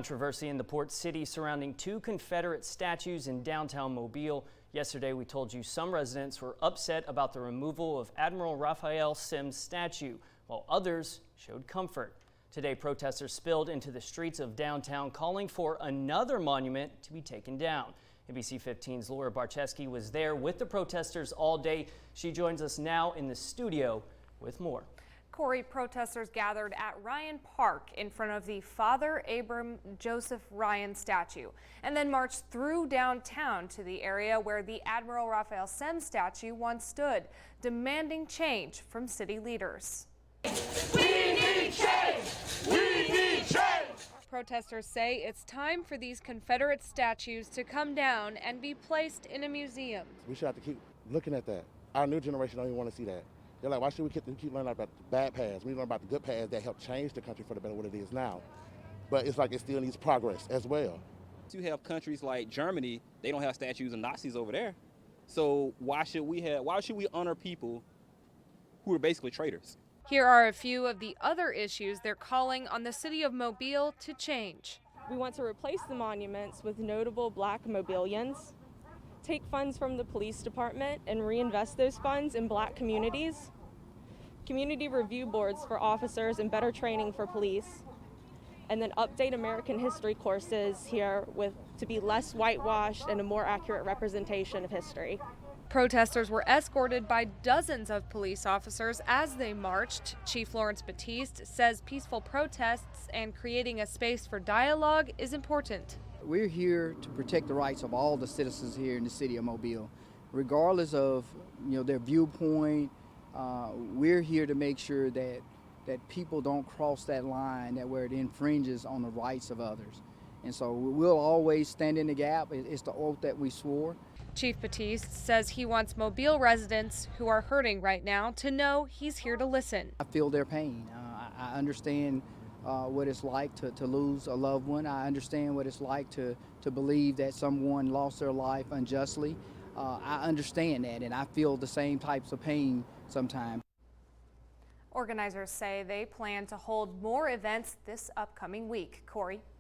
controversy in the port city surrounding two Confederate statues in downtown Mobile. Yesterday, we told you some residents were upset about the removal of Admiral Raphael Semmes' statue, while others showed comfort. Today, protesters spilled into the streets of downtown calling for another monument to be taken down. NBC 15's Laura Barczewski was there with the protesters all day. She joins us now in the studio with more. Corey, protesters gathered at Ryan Park in front of the Father Abram Joseph Ryan statue and then marched through downtown to the area where the Admiral Raphael Semmes statue once stood, demanding change from city leaders. We need change! We need change! Protesters say it's time for these Confederate statues to come down and be placed in a museum. We should have to keep looking at that. Our new generation don't even want to see that. They're like, why should we keep learning about the bad past? We learn about the good past that helped change the country for the better what it is now. But it's like it still needs progress as well. You have countries like Germany, they don't have statues of Nazis over there. So why should we honor people who are basically traitors? Here are a few of the other issues they're calling on the city of Mobile to change. We want to replace the monuments with notable Black Mobilians, take funds from the police department and reinvest those funds in Black communities, community review boards for officers and better training for police, and then update American history courses here to be less whitewashed and a more accurate representation of history. Protesters were escorted by dozens of police officers as they marched. Chief Lawrence Batiste says peaceful protests and creating a space for dialogue is important. We're here to protect the rights of all the citizens here in the city of Mobile, regardless of their viewpoint. We're here to make sure that people don't cross that line where it infringes on the rights of others. And so we'll always stand in the gap. It's the oath that we swore. Chief Batiste says he wants Mobile residents who are hurting right now to know he's here to listen. I feel their pain. I understand what it's like to lose a loved one. I understand what it's like to believe that someone lost their life unjustly. I understand that, and I feel the same types of pain sometimes. Organizers say they plan to hold more events this upcoming week. Corey?